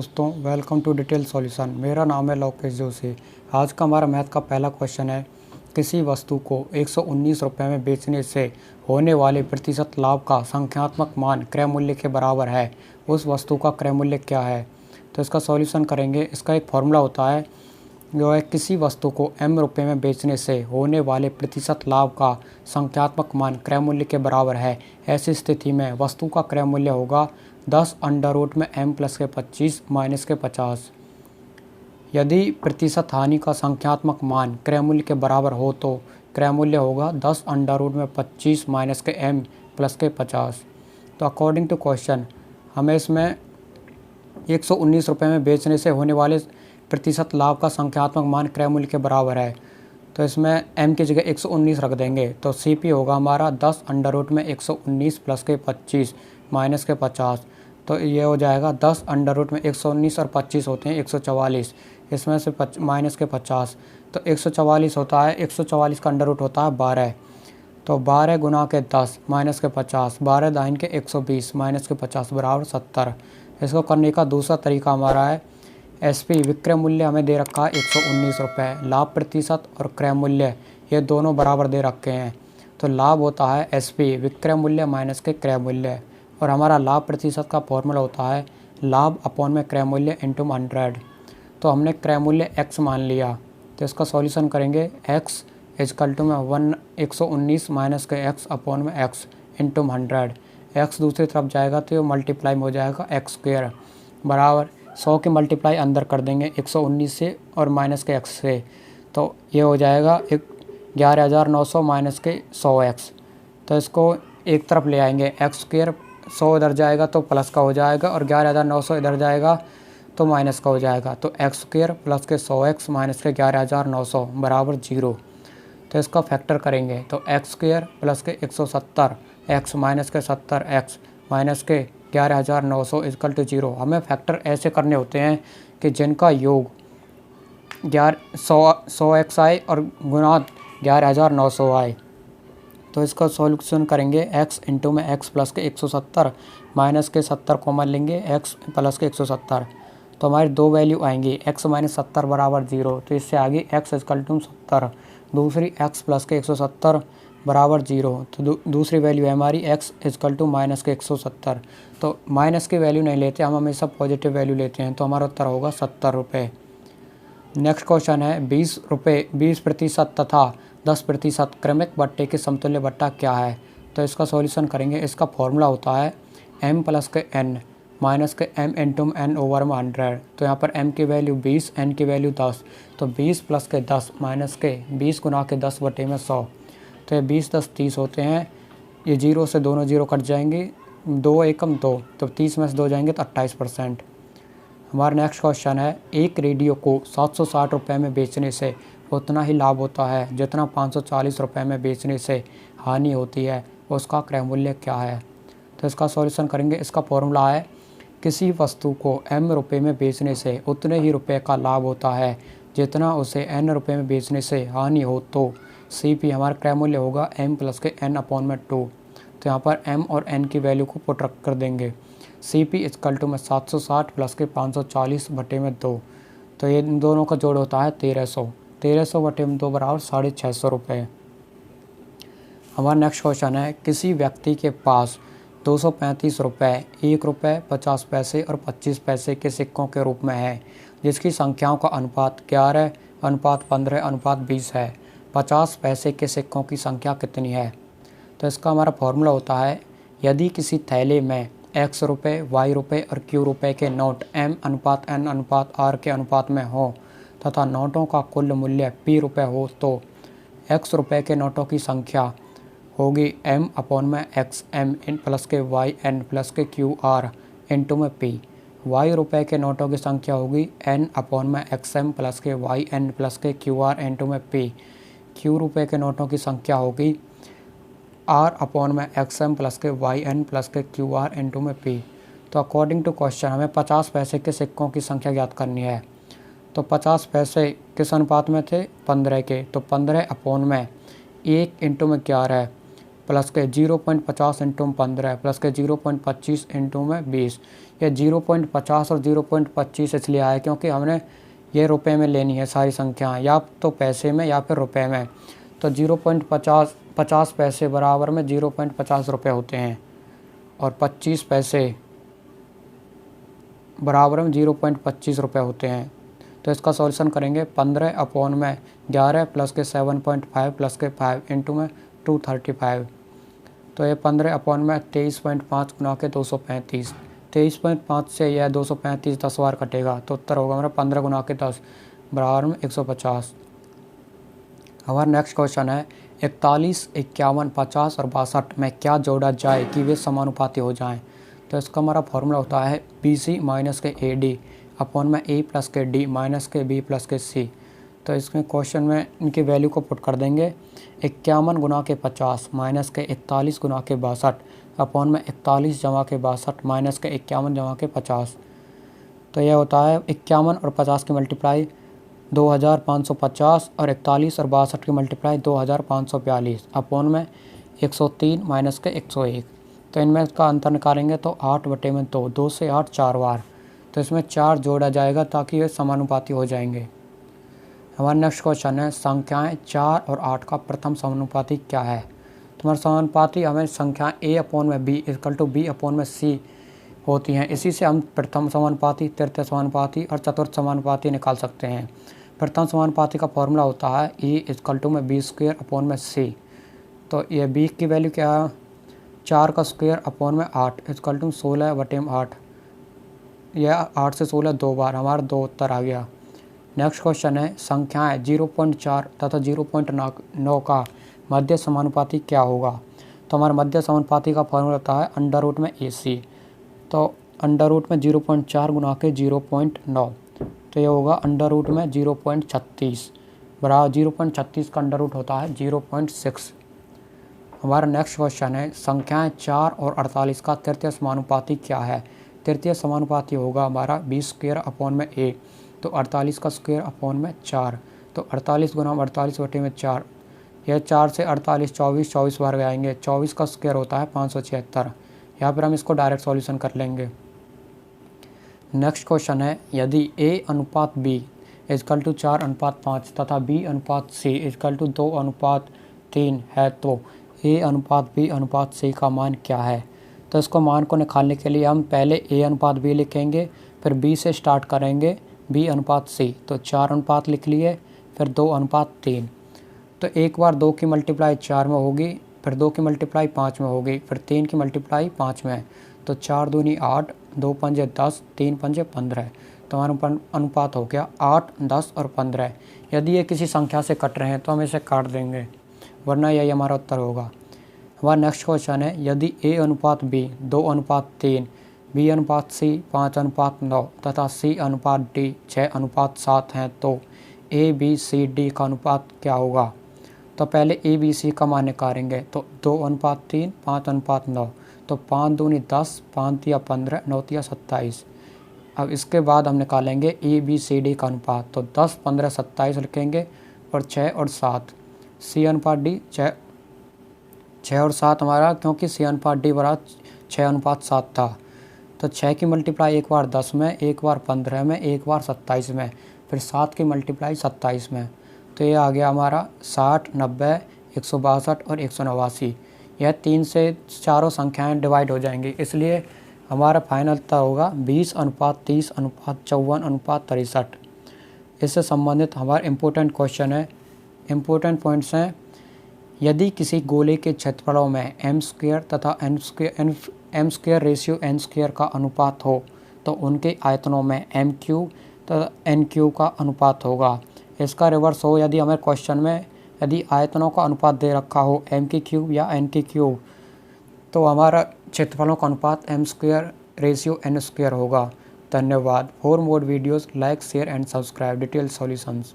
दोस्तों, welcome to detail solution. मेरा नाम है लोकेश जोशी। आज का हमारा मैथ का पहला क्वेश्चन है, किसी वस्तु को 119 रुपये में बेचने से होने वाले प्रतिशत लाभ का संख्यात्मक मान क्रय मूल्य के बराबर है। उस वस्तु का क्रय मूल्य क्या है? तो इसका सॉल्यूशन करेंगे। इसका एक फॉर्मूला होता है जो है, किसी वस्तु को m रुपये में बेचने से होने वाले प्रतिशत लाभ का संख्यात्मक मान क्रय मूल्य के बराबर है। ऐसी स्थिति में वस्तु का क्रय मूल्य होगा 10 अंडर रूट में m प्लस के 25 माइनस के 50। यदि प्रतिशत हानि का संख्यात्मक मान क्रय मूल्य के बराबर हो तो क्रय मूल्य होगा 10 अंडर रूट में 25 माइनस के m प्लस के 50। तो अकॉर्डिंग टू क्वेश्चन हमें इसमें 119 रुपये में बेचने से होने वाले प्रतिशत लाभ का संख्यात्मक मान क्रय मूल्य के बराबर है। तो इसमें m की जगह 119 रख देंगे तो CP होगा हमारा 10 अंडर रूट में 119 प्लस के 25 माइनस के 50। तो ये हो जाएगा 10 अंडर रूट में 119 और 25 होते हैं 144, इसमें से माइनस के 50। तो 144 होता है, 144 का अंडर रूट होता है 12। तो 12 गुना के 10 माइनस के 50, 12 दाइन के 120 माइनस के 50 बराबर 70। इसको करने का दूसरा तरीका हमारा है, SP विक्रय मूल्य हमें दे रखा है 119 रुपये, लाभ प्रतिशत और क्रय मूल्य ये दोनों बराबर दे रखे हैं। तो लाभ होता है SP विक्रय मूल्य माइनस के क्रय मूल्य, और हमारा लाभ प्रतिशत का फॉर्मूला होता है लाभ अपॉन में क्रय मूल्य इंटू 100। तो हमने क्रय मूल्य x मान लिया, तो इसका सॉल्यूशन करेंगे। x इजकल टू में 119 माइनस के x अपॉन में x इंटू 100। x दूसरी तरफ जाएगा तो ये मल्टीप्लाई में हो जाएगा x स्क्वेयर बराबर 100 के मल्टीप्लाई अंदर कर देंगे 119 से और माइनस के x से। तो ये हो जाएगा 11,900 माइनस के 100x। तो इसको एक तरफ ले आएंगे, x स्क्वेयर 100 इधर जाएगा तो प्लस का हो जाएगा और 11,900 इधर जाएगा तो माइनस का हो जाएगा। तो x स्क्वेयर प्लस के 100x माइनस के 11,900 बराबर 0। तो इसका फैक्टर करेंगे तो x स्क्वेयर प्लस के 170 x माइनस के 70 x माइनस के 11,900 इक्वल टू 0। हमें फैक्टर ऐसे करने होते हैं कि जिनका योग 100x आए और गुणा 11,900 आए। तो इसका सॉल्यूशन करेंगे x इंटू में x प्लस के 170 माइनस के 70 कॉमन लेंगे x प्लस के 170। तो हमारी दो वैल्यू आएंगी, x माइनस 70 बराबर 0। तो इससे आगे x इक्वल टू 70, दूसरी x प्लस के 170 बराबर 0। तो दूसरी वैल्यू है हमारी x इक्वल टू माइनस के 170। तो माइनस की वैल्यू नहीं लेते, हम हमेशा पॉजिटिव वैल्यू लेते हैं। तो हमारा उत्तर होगा 70 रुपये। नेक्स्ट क्वेश्चन है, 20% तथा 10% क्रमिक बट्टे के समतुल्य बट्टा क्या है? तो इसका सॉल्यूशन करेंगे। इसका फॉर्मूला होता है m प्लस के n माइनस के m इंटू n ओवर में 100। तो यहाँ पर m की वैल्यू 20, n की वैल्यू 10। तो 20 प्लस के 10 माइनस के 20 गुना के 10 बटे में 100। तो ये 20 10 30 होते हैं, ये 0 से दोनों 0 कट जाएंगे, 2 एकम 2, तो 30 में से 2 जाएंगे तो 28%। हमारा नेक्स्ट क्वेश्चन है, एक रेडियो को 760 रुपये में बेचने से उतना ही लाभ होता है जितना 540 रुपये में बेचने से हानि होती है, उसका क्रय मूल्य क्या है? तो इसका सॉल्यूशन करेंगे। इसका फॉर्मूला है, किसी वस्तु को m रुपये में बेचने से उतने ही रुपये का लाभ होता है जितना उसे n रुपये में बेचने से हानि हो। तो CP हमारा क्रय मूल्य होगा m प्लस के n अपॉन में 2। तो यहाँ पर m और n की वैल्यू को पुट रख कर देंगे। CP इक्वल टू में 760 प्लस के 540 बटे में 2। तो ये इन दोनों का जोड़ होता है 1300। 1300 बटे में 2 बराबर 650 रुपये। हमारा नेक्स्ट क्वेश्चन है, किसी व्यक्ति के पास 235 रुपये, 1 रुपये 50 पैसे और 25 पैसे के सिक्कों के रूप में है, जिसकी संख्याओं का अनुपात 11 अनुपात 15 अनुपात 20 है। 50 पैसे के सिक्कों की संख्या कितनी है? तो इसका हमारा फॉर्मूला होता है, यदि किसी थैले में x रुपये, y रुपये और q रुपये के नोट m अनुपात n अनुपात r के अनुपात में हो तथा नोटों का कुल मूल्य p रुपये हो, तो x रुपये के नोटों की संख्या होगी m अपॉन में x m इन प्लस के y n प्लस के q r इंटू में p। y रुपये के नोटों की संख्या होगी n अपॉन में x m प्लस के y n प्लस के q r इंटू में p। q रुपये के नोटों की संख्या होगी r अपॉन में x m प्लस के y n प्लस के q r इंटू में p। तो अकॉर्डिंग टू क्वेश्चन हमें 50 पैसे के सिक्कों की संख्या ज्ञात करनी है। तो 50 पैसे किस अनुपात में थे? 15 के। तो 15 अपॉन में 1 इंटू में 11 प्लस के 0.50 इंटू में 15 प्लस के 0.25 इंटू में 20। ये 0.50 और 0.25 इसलिए आया क्योंकि हमने ये रुपए में लेनी है सारी संख्याएं, या तो पैसे में या फिर रुपए में। तो 0.50 पैसे बराबर में 0.50 रुपये होते हैं और 25 पैसे बराबर में 0.25 रुपये होते हैं। तो इसका सॉल्यूशन करेंगे 15/11 प्लस के 7.5 प्लस के 5 इंटू में 235। तो ये 15/23.5 गुना के 235। 23.5 से यह 235 10 बार कटेगा, तो उत्तर होगा हमारा 15 गुना के 10 बराबर में 150। हमारा नेक्स्ट क्वेश्चन है 41, 51, 50 और 62 में क्या जोड़ा जाए कि वे समानुपाती हो जाएं। तो इसका हमारा फॉर्मूला होता है BC माइनस के AD अपॉन में A प्लस के D माइनस के B प्लस के C। तो इसमें क्वेश्चन में इनकी वैल्यू को पुट कर देंगे। 51 गुना के 50 माइनस के 41 गुना के 62 अपॉन में 41 जमा के 62 माइनस के 51 जमा के 50। तो यह होता है 51 और 50 की मल्टीप्लाई 2550 और 41 और 62 की मल्टीप्लाई 2542 अपॉन में 103 माइनस के 101। तो इनमें इसका अंतर निकालेंगे तो 8/2, 2 से 8 4 बार। तो इसमें 4 जोड़ा जाएगा ताकि ये समानुपाती हो जाएंगे। हमारा नेक्स्ट क्वेश्चन है संख्याएं 4 और 8 का प्रथम समानुपाती क्या है। तो हमारा समानुपाती हमें संख्या A/B इक्वल टू B/C होती हैं। इसी से हम प्रथम समानुपाती, तृतीय समानुपाती और चतुर्थ समानुपाती निकाल सकते हैं। प्रथम समानुपाती का फॉर्मूला होता है E इक्वल टू में B²/C। तो ये B की वैल्यू क्या है, 4 का स्क्वायर अपॉन में 8 इक्वल टू 16/8। यह 8 से 16 2 बार, हमारा 2 उत्तर आ गया। नेक्स्ट क्वेश्चन है संख्याएं 0.4 तथा 0.9 का मध्य समानुपाती क्या होगा। तो हमारे मध्य समानुपाती का फॉर्मूला होता है अंडर रूट में AC। तो अंडर रूट में 0.4 गुना के 0.9, तो ये होगा अंडर रूट में 0.36 बराबर 0.36 का अंडर रूट होता है 0.6। हमारा नेक्स्ट क्वेश्चन है संख्याएं 4 और 48 का तृतीय समानुपाती क्या है। तृतीय समानुपाती होगा हमारा B² अपॉन में A। तो 48 का स्क्वायर अपॉन में 4, तो 48 गुना 48/4। यह 4 से 48 24 बार आएंगे। 24 का स्क्वायर होता है 576। यहाँ पर हम इसको डायरेक्ट सॉल्यूशन कर लेंगे। नेक्स्ट क्वेश्चन है यदि A/B इक्वल टू 4:5 तथा B/C इक्वल टू 2:3 है तो A/B/C का मान क्या है। तो इसको मान को निकालने के लिए हम पहले A/B लिखेंगे, फिर B से स्टार्ट करेंगे B/C। तो 4 लिख लिए, फिर 2:3। तो एक बार 2 की मल्टीप्लाई 4 में होगी, फिर 2 की मल्टीप्लाई 5 में होगी, फिर 3 की मल्टीप्लाई 5 में। तो 4 दूनी 8, 2 पंजे 10, 3 पंजे 15। तो हमारा अनुपात हो गया 8, 10 और 15। यदि ये किसी संख्या से कट रहे हैं तो हम इसे काट देंगे, वरना यही हमारा उत्तर होगा। हमारा नेक्स्ट क्वेश्चन है यदि A/B 2:3, B/C 5:9 तथा C/D 6:7 हैं तो ABCD का अनुपात क्या होगा। तो पहले ABC का मान निकालेंगे। तो 2:3, 5:9। तो 5 दूनी 10, 5 तिया 15, 9 तिया 27। अब इसके बाद हम निकालेंगे ABCD का अनुपात। तो 10, 15, 27 लिखेंगे और 6 और 7। C/D 6 और 7 हमारा, क्योंकि C/D बराबर 6:7 था। तो 6 की मल्टीप्लाई एक बार 10 में, एक बार 15 में, एक बार 27 में, फिर 7 की मल्टीप्लाई 27 में। तो ये आ गया हमारा 60, 90, 162 और 189। यह 3 से चारों संख्याएं डिवाइड हो जाएंगी, इसलिए हमारा फाइनल उत्तर होगा 20:30:54:63। इससे संबंधित हमारा इम्पोर्टेंट क्वेश्चन है, इम्पोर्टेंट पॉइंट्स हैं। यदि किसी गोले के क्षेत्रफलों में m² तथा m² रेशियो n² का अनुपात हो तो उनके आयतनों में m³ तथा n³ का अनुपात होगा। इसका रिवर्स हो यदि हमें क्वेश्चन में यदि आयतनों का अनुपात दे रखा हो m³ या n³, तो हमारा क्षेत्रफलों का अनुपात m² रेशियो n² होगा। धन्यवाद। For more videos like share and subscribe detail solutions.